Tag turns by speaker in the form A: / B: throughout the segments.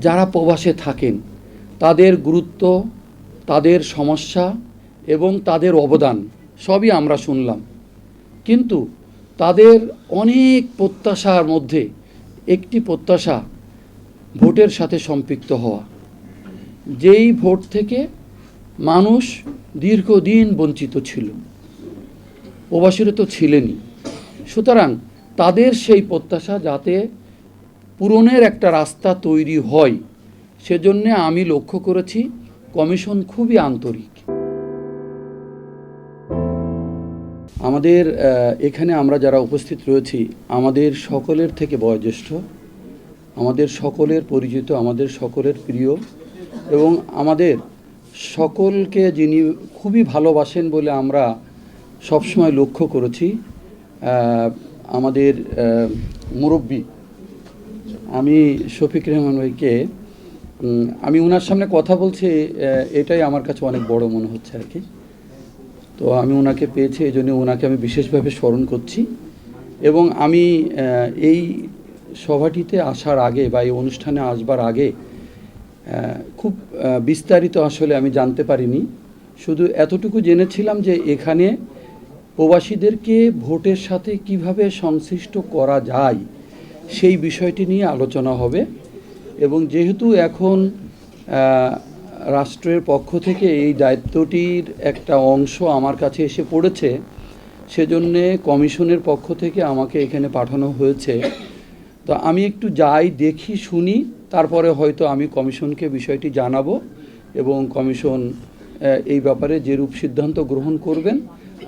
A: যারা প্রবাসে থাকেন তাদের গুরুত্ব, তাদের সমস্যা এবং তাদের অবদান সবই আমরা শুনলাম। কিন্তু তাদের অনেক প্রত্যাশার মধ্যে একটি প্রত্যাশা ভোটের সাথে সম্পৃক্ত হওয়া, যেই ভোট থেকে মানুষ দীর্ঘদিন বঞ্চিত ছিল, প্রবাসীরা তো ছিলেনই। সুতরাং তাদের সেই প্রত্যাশা যাতে পূরণের একটা রাস্তা তৈরি হয়, সেজন্যে আমি লক্ষ্য করেছি কমিশন খুবই আন্তরিক। আমাদের এখানে আমরা যারা উপস্থিত রয়েছি, আমাদের সকলের থেকে বয়োজ্যেষ্ঠ, আমাদের সকলের পরিচিত, আমাদের সকলের প্রিয় এবং আমাদের সকলকে যিনি খুবই ভালোবাসেন বলে আমরা সবসময় লক্ষ্য করেছি, আমাদের মুরব্বী, আমি শফিক রেহমান ভাইকে, আমি ওনার সামনে কথা বলছি, এটাই আমার কাছে অনেক বড় মনে হচ্ছে আর কি। তো আমি ওনাকে পেয়েছি, এই জন্য ওনাকে আমি বিশেষভাবে স্মরণ করছি। এবং আমি এই সভাটিতে আসার আগে বা এই অনুষ্ঠানে আসবার আগে খুব বিস্তারিত আসলে আমি জানতে পারিনি। শুধু এতটুকু জেনেছিলাম যে এখানে প্রবাসীদেরকে ভোটের সাথে কিভাবে সংশ্লিষ্ট করা যায় সেই বিষয়টি নিয়ে আলোচনা হবে। এবং যেহেতু এখন রাষ্ট্রের পক্ষ থেকে এই দায়িত্বটির একটা অংশ আমার কাছে এসে পড়েছে, সেজন্যে কমিশনের পক্ষ থেকে আমাকে এখানে পাঠানো হয়েছে। তো আমি একটু যাই, দেখি, শুনি, তারপরে হয়তো আমি কমিশনকে বিষয়টি জানাবো এবং কমিশন এই ব্যাপারে যেরূপ সিদ্ধান্ত গ্রহণ করবেন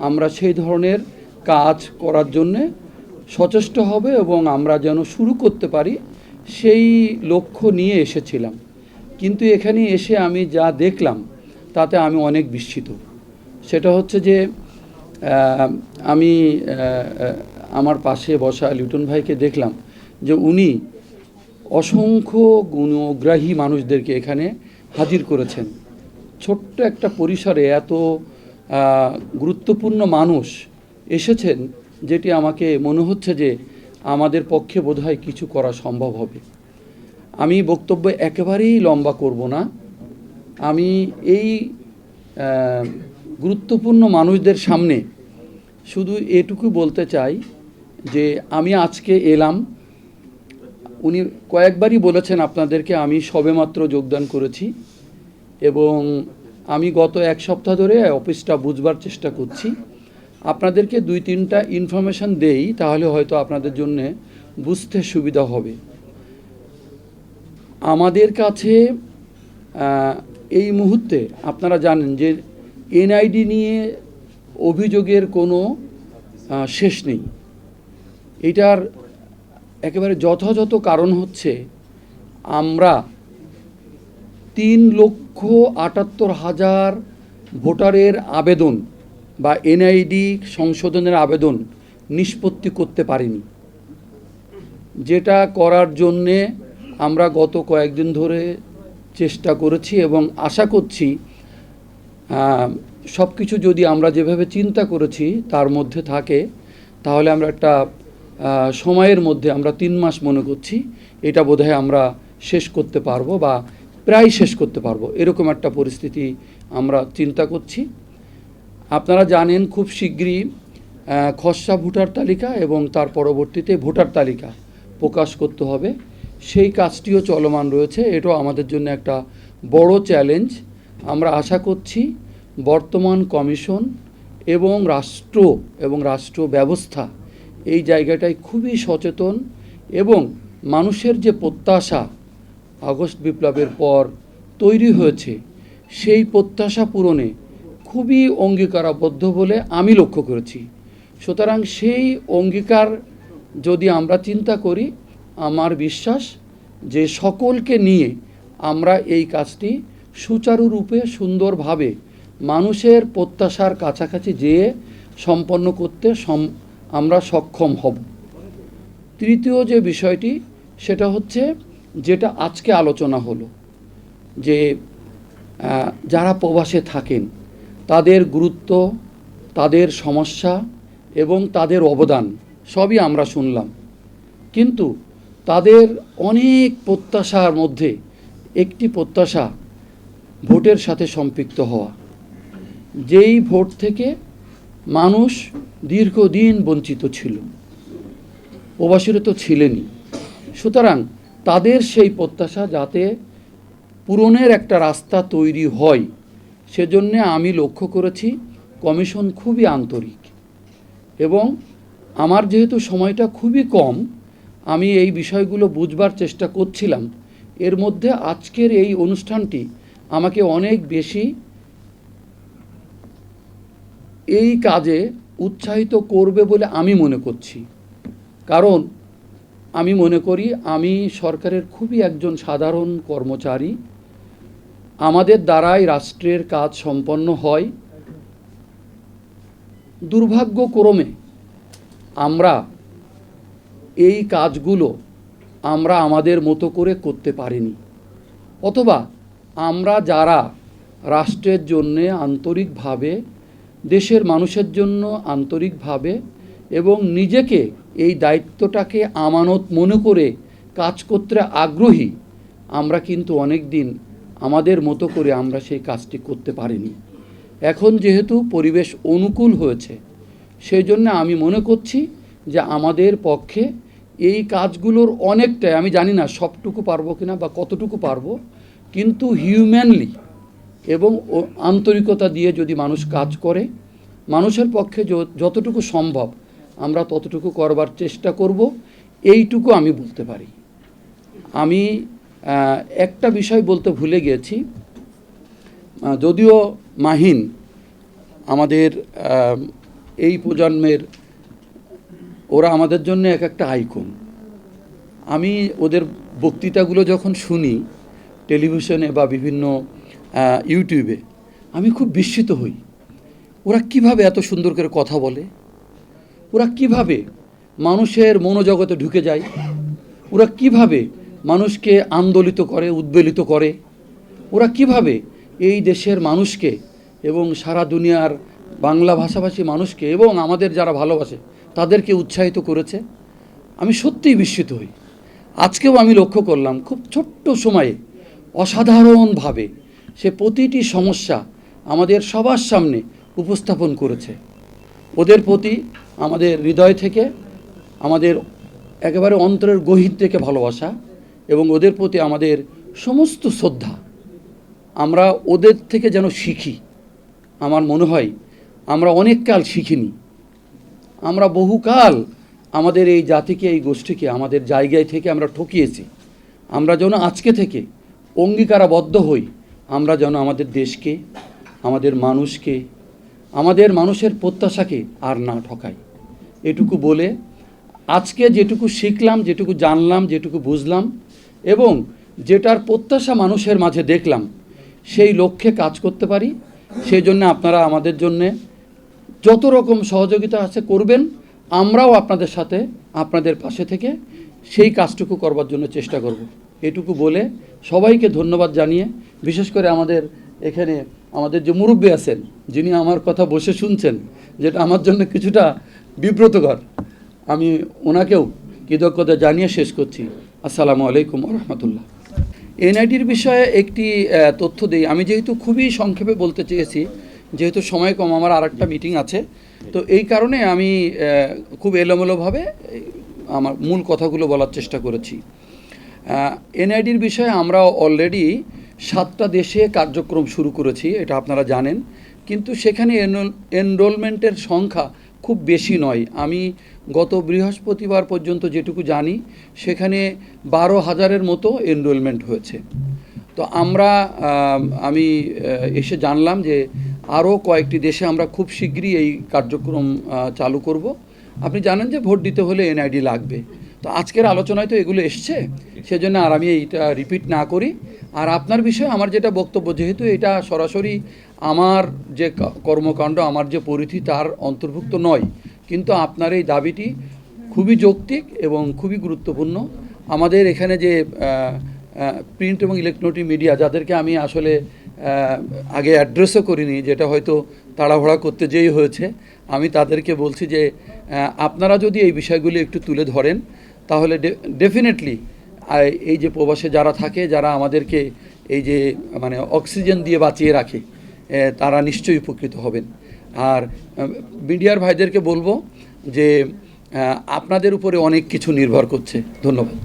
A: আমরা সেই ধরনের কাজ করার জন্যে সচেষ্ট হবে এবং আমরা যেন শুরু করতে পারি সেই লক্ষ্য নিয়ে এসেছিলাম। কিন্তু এখানে এসে আমি যা দেখলাম তাতে আমি অনেক বিস্মিত। সেটা হচ্ছে যে আমি আমার পাশে বসা লিটন ভাইকে দেখলাম যে উনি অসংখ্য গুণগ্রাহী মানুষদেরকে এখানে হাজির করেছেন। ছোট্ট একটা পরিসরে এত গুরুত্বপূর্ণ মানুষ এসেছেন, যেটি আমাকে মনে হচ্ছে যে আমাদের পক্ষে বোধহয় কিছু করা সম্ভব হবে। আমি বক্তব্য একেবারেই লম্বা করব না। আমি এই গুরুত্বপূর্ণ মানুষদের সামনে শুধু এটুকু বলতে চাই যে আমি আজকে এলাম, উনি কয়েকবারই বলেছেন আপনাদেরকে আমি সবেমাত্র যোগদান করেছি এবং আমি গত এক সপ্তাহ ধরে অফিসটা বুঝবার চেষ্টা করছি। আপনাদেরকে 2-3টা ইনফরমেশান দেই, তাহলে হয়তো আপনাদের জন্য বুঝতে সুবিধা হবে। আমাদের কাছে এই মুহূর্তে আপনারা জানেন যে এনআইডি নিয়ে অভিযোগের কোনো শেষ নেই। এটার একেবারে যথাযথ কারণ হচ্ছে আমরা 3,78,000 ভোটারের আবেদন বা এনআইডি সংশোধনের আবেদন নিষ্পত্তি করতে পারিনি, যেটা করার জন্যে আমরা গত কয়েকদিন ধরে চেষ্টা করেছি এবং আশা করছি সব কিছু যদি আমরা যেভাবে চিন্তা করেছি তার মধ্যে থাকে, তাহলে আমরা একটা সময়ের মধ্যে, আমরা 3 মাস মনে করছি, এটা বোধহয় আমরা শেষ করতে পারবো বা প্রায় শেষ করতে পারবো, এরকম একটা পরিস্থিতি আমরা চিন্তা করছি। আপনারা জানেন খুব শীঘ্রই খসড়া ভোটার তালিকা এবং তার পরবর্তীতে ভোটার তালিকা প্রকাশ করতে হবে, সেই কাজটিও চলমান রয়েছে। এটাও আমাদের জন্য একটা বড় চ্যালেঞ্জ। আমরা আশা করছি বর্তমান কমিশন এবং রাষ্ট্র ব্যবস্থা এই জায়গাটায় খুবই সচেতন এবং মানুষের যে প্রত্যাশা আগস্ট বিপ্লবের পর তৈরি হয়েছে সেই প্রত্যাশা পূরণে খুবই অঙ্গীকারাবদ্ধ বলে আমি লক্ষ্য করেছি। সুতরাং সেই অঙ্গীকার যদি আমরা চিন্তা করি, আমার বিশ্বাস যে সকলকে নিয়ে আমরা এই কাজটি সুচারুরূপে সুন্দরভাবে মানুষের প্রত্যাশার কাছাকাছি যেয়ে সম্পন্ন করতে আমরা সক্ষম হব। তৃতীয় যে বিষয়টি সেটা হচ্ছে যেটা আজকে আলোচনা হলো, যে যারা প্রবাসে থাকেন তাদের গুরুত্ব, তাদের সমস্যা এবং তাদের অবদান সবই আমরা শুনলাম। কিন্তু তাদের অনেক প্রত্যাশার মধ্যে একটি প্রত্যাশা ভোটের সাথে সম্পৃক্ত হওয়া, যেই ভোট থেকে মানুষ দীর্ঘদিন বঞ্চিত ছিল, প্রবাসীরা তো ছিলেনই। সুতরাং তাদের সেই প্রত্যাশা যাতে পূরণের একটা রাস্তা তৈরি হয়, সেজন্যে আমি লক্ষ্য করেছি কমিশন খুবই আন্তরিক। এবং আমার যেহেতু সময়টা খুবই কম, আমি এই বিষয়গুলো বুঝবার চেষ্টা করছিলাম। এর মধ্যে আজকের এই অনুষ্ঠানটি আমাকে অনেক বেশি এই কাজে উৎসাহিত করবে বলে আমি মনে করছি। কারণ আমি মনে করি আমি সরকারের খুবই একজন সাধারণ কর্মচারী। আমাদের দ্বারাই রাষ্ট্রের কাজ সম্পন্ন হয়। দুর্ভাগ্যক্রমে আমরা এই কাজগুলো আমরা আমাদের মতো করে করতে পারিনি, অথবা আমরা যারা রাষ্ট্রের জন্যে আন্তরিকভাবে, দেশের মানুষের জন্য আন্তরিকভাবে এবং নিজেকে এই দায়িত্বটাকে আমানত মনে করে কাজ করতে আগ্রহী, আমরা কিন্তু অনেক দিন আমাদের মতো করে আমরা সেই কাজটি করতে পারিনি। এখন যেহেতু পরিবেশ অনুকূল হয়েছে, সেই জন্য আমি মনে করছি যে আমাদের পক্ষে এই কাজগুলোর অনেকটাই, আমি জানি না সবটুকু পারবো কিনা বা কতটুকু পারবো, কিন্তু হিউম্যানলি এবং আন্তরিকতা দিয়ে যদি মানুষ কাজ করে, মানুষের পক্ষে যতটুকু সম্ভব আমরা ততটুকু করবার চেষ্টা করব, এইটুকু আমি বলতে পারি। আমি একটা বিষয় বলতে ভুলে গেছি, যদিও মাহিন আমাদের এই প্রজন্মের, ওরা আমাদের জন্য এক একটা আইকন। আমি ওদের বক্তৃতাগুলো যখন শুনি টেলিভিশনে বা বিভিন্ন ইউটিউবে, আমি খুব বিস্মিত হই। ওরা কিভাবে এত সুন্দর করে কথা বলে, ওরা কিভাবে মানুষের মনোজগতে ঢুকে যায়, ওরা কিভাবে মানুষকে আন্দোলিত করে, উদ্বেলিত করে, ওরা কিভাবে এই দেশের মানুষকে এবং সারা দুনিয়ার বাংলা ভাষাভাষী মানুষকে এবং আমাদের যারা ভালোবাসে তাদেরকে উৎসাহিত করেছে। আমি সত্যিই বিস্মিত হই। আজকেও আমি লক্ষ্য করলাম খুব ছোট্ট সময়ে অসাধারণভাবে সে প্রতিটি সমস্যা আমাদের সবার সামনে উপস্থাপন করেছে। ওদের প্রতি আমাদের হৃদয় থেকে, আমাদের একেবারে অন্তরের গহীর থেকে ভালোবাসা এবং ওদের প্রতি আমাদের সমস্ত শ্রদ্ধা। আমরা ওদের থেকে যেন শিখি। আমার মনে হয় আমরা অনেক কাল শিখিনি, আমরা বহুকাল আমাদের এই জাতিকে, এই গোষ্ঠীকে আমাদের জায়গায় থেকে আমরা ঠকিয়েছি। আমরা যেন আজকে থেকে অঙ্গীকারাবদ্ধ হই, আমরা যেন আমাদের দেশকে, আমাদের মানুষকে, আমাদের মানুষের প্রত্যাশাকে আর না ঠকাই। এটুকু বলে আজকে যেটুকু শিখলাম, যেটুকু জানলাম, যেটুকু বুঝলাম এবং যেটার প্রত্যাশা মানুষের মাঝে দেখলাম, সেই লক্ষ্যে কাজ করতে পারি। সেই জন্য আপনারা আমাদের জন্যে যত রকম সহযোগিতা আছে করবেন, আমরাও আপনাদের সাথে, আপনাদের পাশে থেকে সেই কাজটুকু করবার জন্য চেষ্টা করব। এটুকু বলে সবাইকে ধন্যবাদ জানিয়ে, বিশেষ করে আমাদের এখানে আমাদের যে মুরব্বী আছেন, যিনি আমার কথা বসে শুনছেন, যেটা আমার জন্য কিছুটা বিব্রতকর, আমি ওনাকেও কৃতজ্ঞতা জানিয়ে শেষ করছি। আসসালামু আলাইকুম ওয়া রাহমাতুল্লাহ। এনআইডির বিষয়ে একটি তথ্য দিই। আমি যেহেতু খুবই সংক্ষেপে বলতে চেয়েছি, যেহেতু সময় কম, আমার আরেকটা মিটিং আছে, তো এই কারণে আমি খুব এলোমেলোভাবে আমার মূল কথাগুলো বলার চেষ্টা করেছি। এনআইডির বিষয়ে আমরা অলরেডি 7টা দেশে কার্যক্রম শুরু করেছি, এটা আপনারা জানেন, কিন্তু সেখানে এনরোলমেন্টের সংখ্যা খুব বেশি নয়। আমি গত বৃহস্পতিবার পর্যন্ত যেটুকু জানি, সেখানে 12,000-এর মতো এনরোলমেন্ট হয়েছে। তো আমি এসে জানলাম যে আরও কয়েকটি দেশে আমরা খুব শীঘ্রই এই কার্যক্রম চালু করব। আপনি জানেন যে ভোট দিতে হলে এনআইডি লাগবে। তো আজকের আলোচনায় তো এগুলো এসছে, সেজন্য আর আমি এইটা রিপিট না করি। আর আপনার বিষয়ে আমার যেটা বক্তব্য, যেহেতু এটা সরাসরি আমার যে কর্মকাণ্ড, আমার যে পরিধি, তার অন্তর্ভুক্ত নয়, কিন্তু আপনার এই দাবিটি খুবই যৌক্তিক এবং খুবই গুরুত্বপূর্ণ। আমাদের এখানে যে প্রিন্ট এবং ইলেকট্রনিক মিডিয়া, যাদেরকে আমি আসলে আগে অ্যাড্রেসও করিনি, যেটা হয়তো তাড়াহুড়া করতে যেই হয়েছে, আমি তাদেরকে বলছি যে আপনারা যদি এই বিষয়গুলি একটু তুলে ধরেন, তাহলে ডেফিনেটলি এই যে প্রবাসে যারা থাকে, যারা আমাদেরকে এই যে মানে অক্সিজেন দিয়ে বাঁচিয়ে রাখে, তারা নিশ্চয়ই উপকৃত হবেন। আর মিডিয়ার ভাইদেরকে বলবো যে আপনাদের উপরে অনেক কিছু নির্ভর করছে। ধন্যবাদ।